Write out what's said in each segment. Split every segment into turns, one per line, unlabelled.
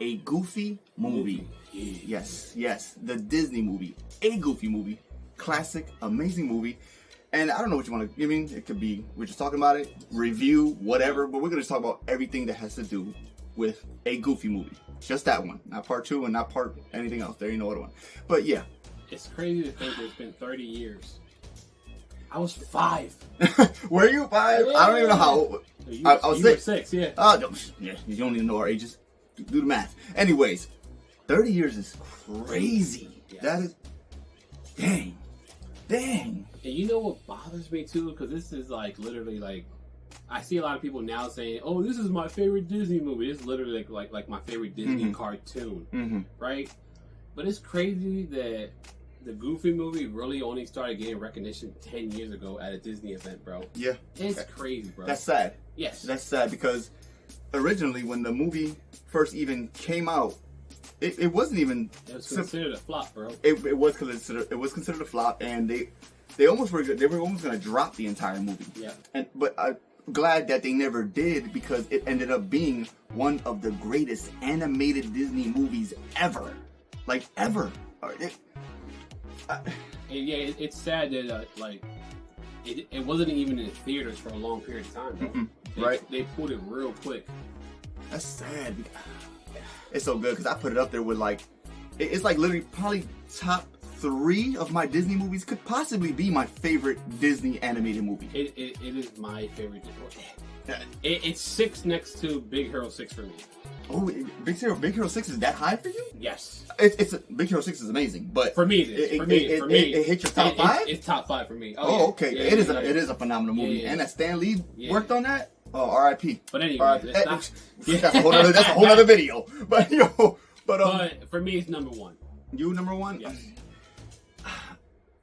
a Goofy movie. Yes, the Disney movie. A Goofy movie. Classic, amazing movie. And I don't know what you want to, it could be, we're just talking about it, review, whatever, but we're going to talk about everything that has to do with a Goofy movie. Just that one. Not part 2 and not part anything else. There you know what one. But yeah.
It's crazy to think it's been 30 years. I was 5.
Were you 5? Yeah. I don't even know how old. I was 6.
6, yeah.
Yeah, you don't even know our ages. Do the math. Anyways, 30 years is crazy. Yes. That is, dang.
And you know what bothers me too? Because this is like literally like, I see a lot of people now saying, "Oh, this is my favorite Disney movie." It's literally like my favorite Disney cartoon, right? But it's crazy that the Goofy movie really only started getting recognition 10 years ago at a Disney event, bro.
Yeah,
it's crazy, bro.
That's sad.
Yes,
that's sad because originally when the movie first even came out, it wasn't even.
It was considered a flop, bro.
It was considered a flop, and they almost were almost gonna drop the entire movie.
Yeah.
But I'm glad that they never did because it ended up being one of the greatest animated Disney movies ever, like ever.
It's sad that it wasn't even in theaters for a long period of time, bro. They pulled it real quick.
That's sad. It's so good because I put it up there with it's like literally probably top 3 of my Disney movies could possibly be my favorite Disney animated movie.
It is my favorite. It's 6 next to Big Hero 6 for me.
Oh, Big Hero 6 is that high for you?
Yes.
Big Hero 6 is amazing, but
for me it is. For me,
it hit your top 5?
It's top 5 for me.
Okay. It is a phenomenal movie. And that Stan Lee worked on that. Oh, R.I.P.
But anyway,
that's a whole other video. But
but for me, it's number 1.
You number 1?
Yes.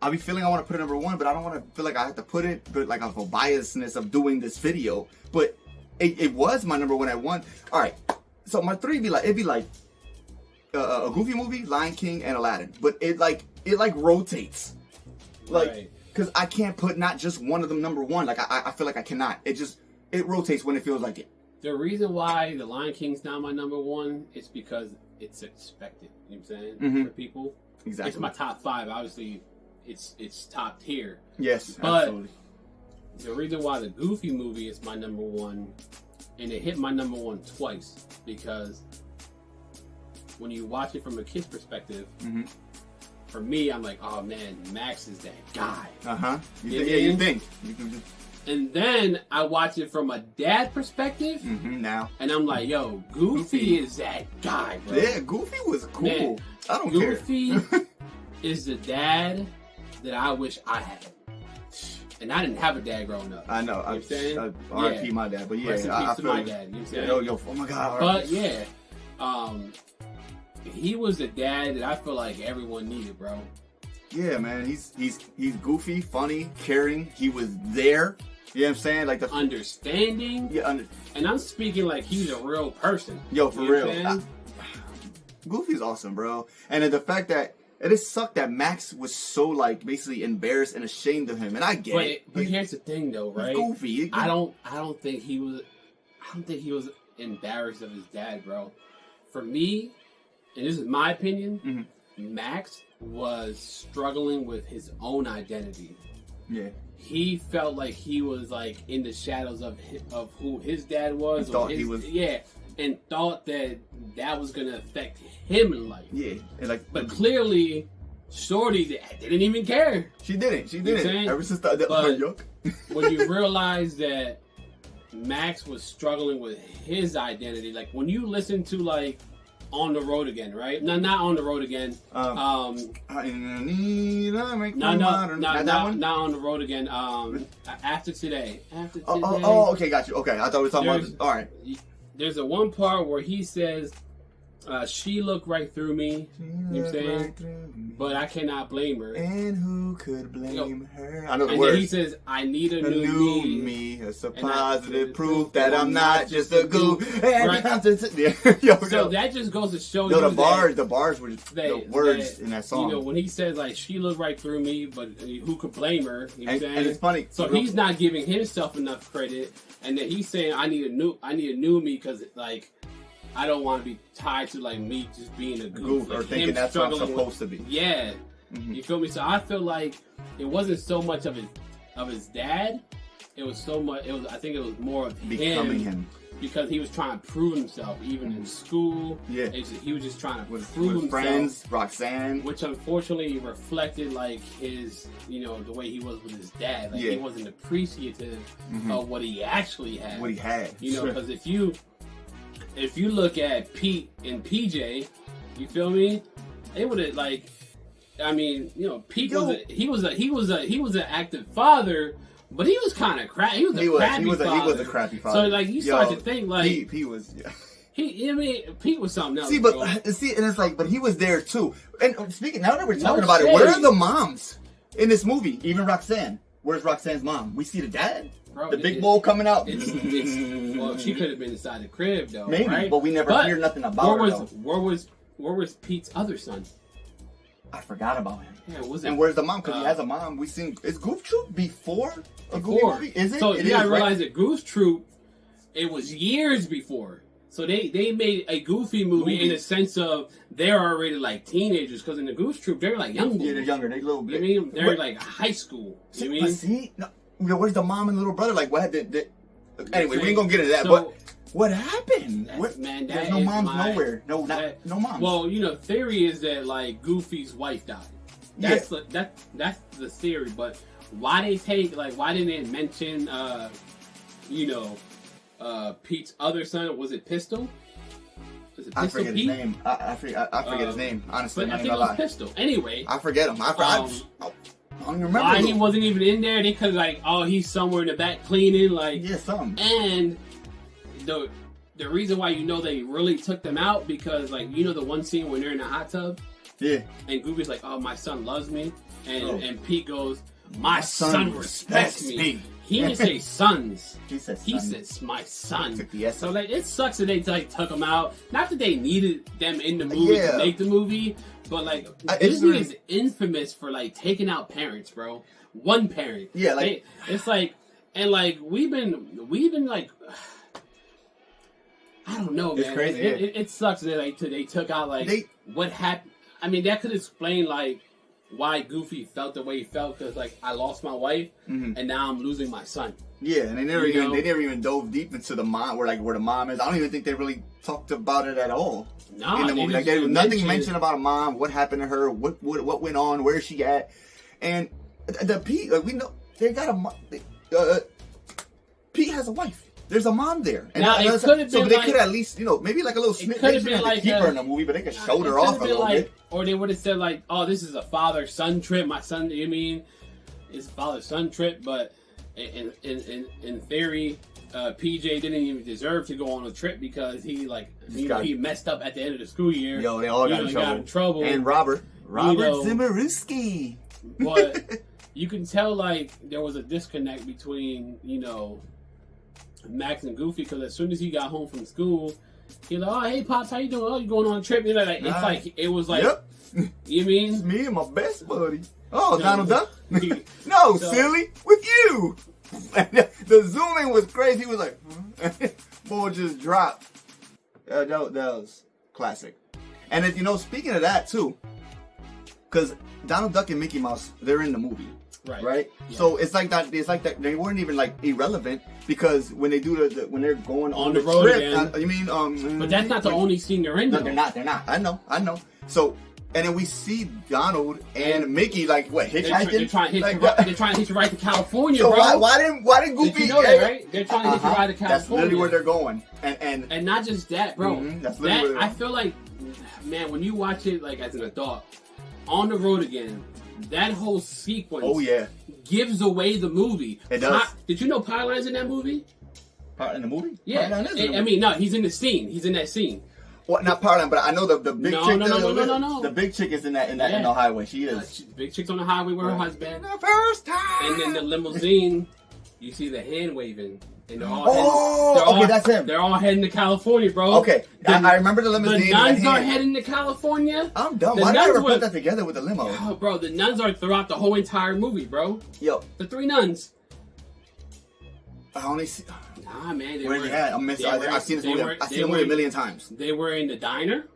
I'll be feeling I want to put it number 1, but I don't want to feel like I have to put it, but like of a biasness of doing this video. But it was my number 1 at 1. All right, so my 3 it'd be like a Goofy movie, Lion King, and Aladdin. But it rotates, because I can't put not just one of them number 1. Like I feel like I cannot. It rotates when it feels like it.
The reason why the Lion King's not my number 1 is because it's expected. You know what I'm saying? For people,
exactly.
It's my top 5. Obviously, it's top tier.
Yes,
but
absolutely.
The reason why the Goofy movie is my number 1, and it hit my number 1 twice, because when you watch it from a kid's perspective, for me, I'm like, oh man, Max is that guy.
You think.
And then I watch it from a dad perspective,
now,
and I'm like, yo, Goofy is that guy, bro.
Yeah, Goofy was cool. Man, I don't care.
Goofy is the dad that I wish I had. And I didn't have a dad growing up.
I know.
You know I'm saying?
R.I.P. my dad. But yeah,
I feel my dad. You know what I'm saying?
Yo, oh my God.
But yeah, he was the dad that I feel like everyone needed, bro.
Yeah, man. He's goofy, funny, caring. He was there. You know what I'm saying? Like the
understanding.
Yeah,
and I'm speaking like he's a real person.
Yo, for real. Goofy's awesome, bro. And the fact that it just sucked that Max was so basically embarrassed and ashamed of him, and I get it.
But here's the thing, though, right?
Goofy.
I don't think he was embarrassed of his dad, bro. For me, and this is my opinion, Max was struggling with his own identity.
Yeah.
He felt like he was in the shadows of who his dad was. And thought that was gonna affect him in life.
Yeah, and
but clearly, Shorty didn't even care.
She didn't. Ever since
when you realize that Max was struggling with his identity, when you listen to On the Road Again, right? No, not On the Road Again.
Not
Not On the Road Again. After Today.
Oh, okay, got you. Okay, I thought we were talking about this. All right.
There's a one part where he says, she looked right through me, you know what I'm saying? But I cannot blame her.
And who could blame her? I know the
and
words.
Then he says, I need a new me.
It's a positive proof that I'm not just a goof.
Right. So that just goes to show you
the bars were just the words in that song.
You know, when he says, she looked right through me, but who could blame her? You know what I'm saying?
And it's funny.
So he's not giving himself enough credit, and then he's saying, I need a new me, because I don't want to be tied to like me just being a goof,
or
like
thinking that's what I'm supposed to be.
Yeah, you feel me? So I feel like it wasn't so much of his dad. It was so much. I think it was more of
becoming him.
Because he was trying to prove himself, even in school.
Yeah,
he was just trying to prove himself.
Friends, Roxanne,
which unfortunately reflected like his, the way he was with his dad. Like he wasn't appreciative of what he actually had.
What he had,
because if you look at Pete and PJ, you feel me? They would have like, I mean, Pete was an active father. But he was kind of crap. He was a crappy father. So like you start to think like
he was. Yeah.
Pete was something else.
See, but and it's like, but he was there too. And speaking now that we're talking about it, where are the moms in this movie? Even Roxanne. Where's Roxanne's mom? We see the dad, the big bowl coming out.
Well, she could have been inside the crib though,
maybe,
right?
But we never hear nothing about her.
Where was Pete's other son?
I forgot about him.
Yeah, was it?
And where's the mom? Because he has a mom. We seen is Goof Troop before a Goofy movie? Is it?
So
it
you gotta realize
right?
that Goof Troop, it was years before. So they made a Goofy movie in the sense of they're already like teenagers. Because in the Goof Troop they're like young.
Yeah, they're younger. They're a little bit.
You mean they're like high school.
See,
you mean?
No, where's the mom and little brother? Like what? Anyway, we ain't gonna get into that. But what happened? There's no moms nowhere. No moms.
Well, theory is that like Goofy's wife died. That's the theory. But why didn't they mention Pete's other son? Was it Pistol?
I forget his name. I forget his name. Honestly,
but I think it was Pistol. Anyway,
I forget him. I don't even remember.
Why he wasn't even in there? They could he's somewhere in the back cleaning,
something.
And the reason why they really took them out because the one scene when they're in the hot tub.
Yeah.
And Goofy's like, "Oh, my son loves me," and Pete goes, "My son respects me." He didn't say sons. He says my son. So it sucks that they took him out. Not that they needed them in the movie to make the movie, but Disney is infamous for taking out parents, bro. One parent.
Yeah,
it's we've been I don't know, man.
It's crazy.
It sucks that they took out what happened. I mean, that could explain why Goofy felt the way he felt because I lost my wife and now I'm losing my son.
Yeah, and they never even dove deep into the mom where the mom is. I don't even think they really talked about it at all.
No,
in the movie. There was nothing mentioned about a mom, what happened to her, what went on, where is she at, and the Pete we know they got a Pete has a wife. There's a mom there. And
now, it could have been
they could at least, maybe a little snippet. They didn't have to keep her in the movie, but they could show her off a little bit.
Or they would have said "Oh, this is a father-son trip. My son, it's a father-son trip." But in theory, PJ didn't even deserve to go on a trip because he he messed up at the end of the school year.
Yo, they all got in trouble. And Robert Zimmerowski.
But you can tell there was a disconnect between Max and Goofy because as soon as he got home from school, he was like, "Oh, hey Pops, how you doing? Oh, you going on a trip?" It was
yep.
You mean
it's me and my best buddy. Oh, Donald Duck? No, silly, with you. The zooming was crazy. He was like, boy, just dropped. That was classic. And if, speaking of that too, because Donald Duck and Mickey Mouse, they're in the movie. Right? Yeah. So it's like that. They weren't even irrelevant because when they do when they're going on the
road
trip,
again. But that's not the only scene they're in.
No, they're not. I know. So and then we see Donald and Mickey hitchhiking.
They're trying to hitch a ride to California,
so
bro.
Why didn't Goofy?
Did you know that, right? They're trying to hitch a ride to California.
That's literally where they're going. And
not just that, bro.
That's literally
I feel man, when you watch it as an adult, on the road again. That whole sequence gives away the movie.
It does.
Did you know Powerline's in that movie?
In the movie?
Yeah. No, he's in the scene. He's in that scene.
Well, not Powerline, but I know the big chick.
No.
The big chick is in the highway. She is.
The big chick's on the highway with her husband.
The first time.
And then the limousine, you see the hand waving. And they're all
that's him.
They're all heading to California, bro.
Okay, I remember the limousine.
The nuns are heading to California.
I'm dumb. Why did I ever put that together with the limo?
Oh, bro, the nuns are throughout the whole entire movie, bro.
Yo.
The three nuns.
I only see...
Nah, man.
I've seen this movie. I've seen the movie a million times.
They were in the diner.